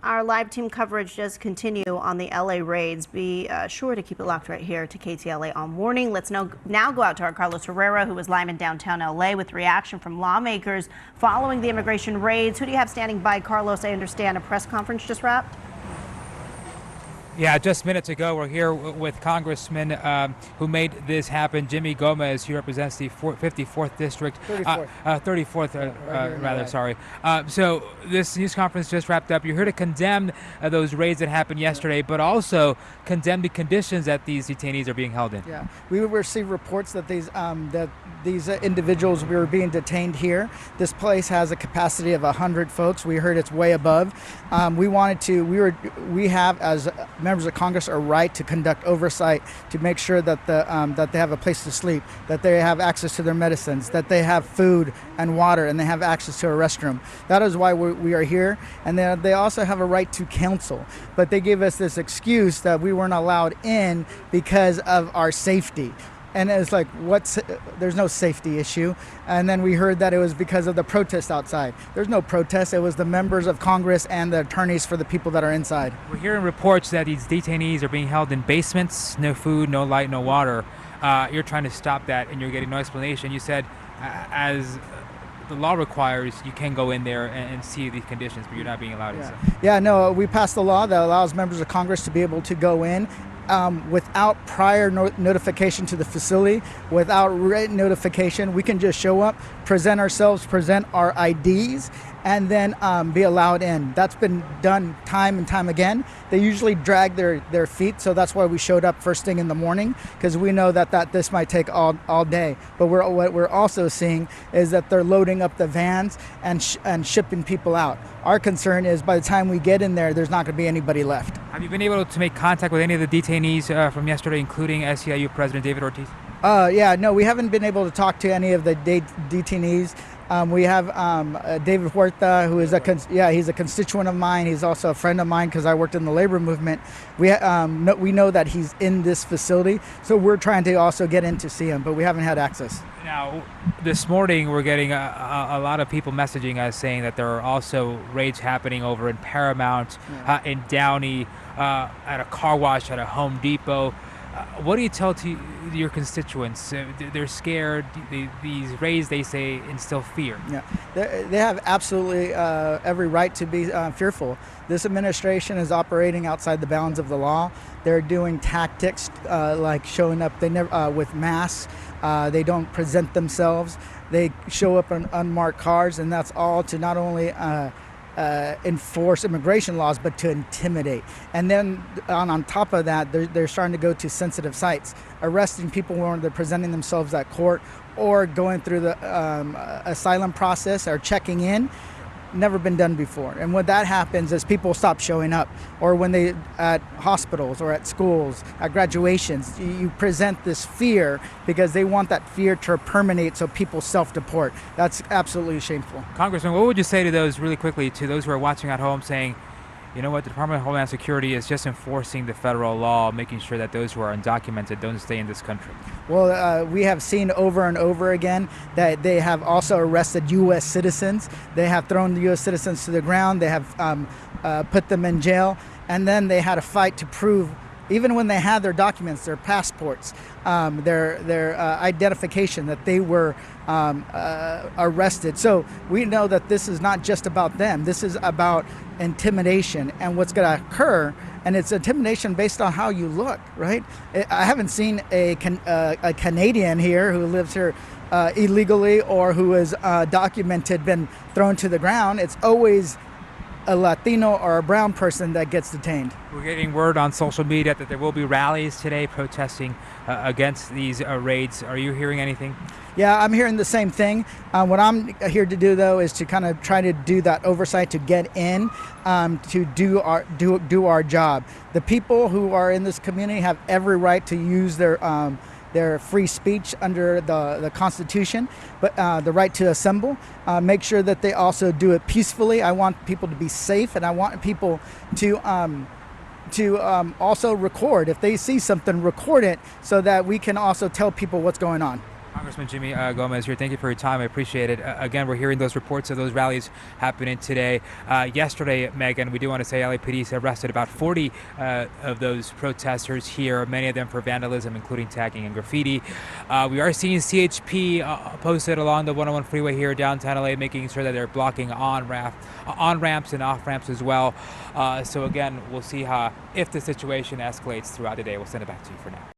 Our live team coverage does continue on the LA raids. Be sure to keep it locked right here to KTLA All Morning. Let's now go out to our Carlos Herrera, who is live in downtown LA with reaction from lawmakers following the immigration raids. Who do you have standing by, Carlos? I understand a press conference just wrapped. Yeah, just minutes ago, we're here with Congressman who made this happen, Jimmy Gomez, who represents the 54th District. 34th, sorry. So this news conference just wrapped up. You're here to condemn those raids that happened yesterday, but also condemn the conditions that these detainees are being held in. Yeah, we received reports that these individuals were being detained here. This place has a capacity of 100 folks. We heard it's way above. We have, as members of Congress, a right to conduct oversight to make sure that that they have a place to sleep, that they have access to their medicines, that they have food and water, and they have access to a restroom. That is why we are here. And they also have a right to counsel. But they gave us this excuse that we weren't allowed in because of our safety. And it's like, there's no safety issue. And then we heard that it was because of the protest outside. There's no protest. It was the members of Congress and the attorneys for the people that are inside. We're hearing reports that these detainees are being held in basements, no food, no light, no water. You're trying to stop that, and you're getting no explanation. You said, as the law requires, you can go in there and see these conditions, but you're not being allowed inside. Yeah, no, we passed a law that allows members of Congress to be able to go in without prior notification to the facility, without written notification. We can just show up, present ourselves, present our IDs, and then be allowed in. That's been done time and time again. They usually drag their feet, so that's why we showed up first thing in the morning, because we know that this might take all day. But what we're also seeing is that they're loading up the vans and shipping people out. Our concern is by the time we get in there, there's not going to be anybody left. Have you been able to make contact with any of the detainees from yesterday, including SEIU President David Ortiz? No, we haven't been able to talk to any of the detainees. We have David Huerta, who is he's a constituent of mine. He's also a friend of mine because I worked in the labor movement. We know that he's in this facility, so we're trying to also get in to see him, but we haven't had access. Now, this morning we're getting a lot of people messaging us saying that there are also raids happening over in Paramount, in Downey, at a car wash, at a Home Depot. What do you tell to your constituents? They're scared. These raids, they say, instill fear. Yeah, they have absolutely every right to be fearful. This administration is operating outside the bounds of the law. They're doing tactics like showing up with masks. They don't present themselves. They show up in unmarked cars, and that's all to not only enforce immigration laws, but to intimidate. And then on top of that, they're starting to go to sensitive sites, arresting people when they're presenting themselves at court or going through the asylum process or checking in. Never been done before. And when that happens is people stop showing up, or when they at hospitals or at schools, at graduations, you present this fear because they want that fear to permeate so people self-deport. That's absolutely shameful. Congressman, what would you say to those, really quickly, to those who are watching at home saying, you know what, the Department of Homeland Security is just enforcing the federal law, making sure that those who are undocumented don't stay in this country? Well, we have seen over and over again that they have also arrested U.S. citizens. They have thrown the U.S. citizens to the ground. They have put them in jail. And then they had a fight to prove, even when they had their documents, their passports, their identification, that they were arrested. So we know that this is not just about them. This is about intimidation and what's going to occur. And it's intimidation based on how you look, right? I haven't seen a Canadian here who lives here illegally or who is documented been thrown to the ground. It's always a Latino or a brown person that gets detained. We're getting word on social media that there will be rallies today protesting against these raids. Are you hearing anything? Yeah, I'm hearing the same thing. What I'm here to do, though, is to kind of try to do that oversight, to get in, to do our job. The people who are in this community have every right to use their free speech under the Constitution, but the right to assemble. Make sure that they also do it peacefully. I want people to be safe, and I want people to also record. If they see something, record it so that we can also tell people what's going on. Congressman Jimmy Gomez here. Thank you for your time. I appreciate it. Again, we're hearing those reports of those rallies happening today. Yesterday, Megan, we do want to say LAPD arrested about 40 of those protesters here, many of them for vandalism, including tagging and graffiti. We are seeing CHP posted along the 101 freeway here downtown LA, making sure that they're blocking on-ramps and off-ramps as well. So again, we'll see if the situation escalates throughout the day. We'll send it back to you for now.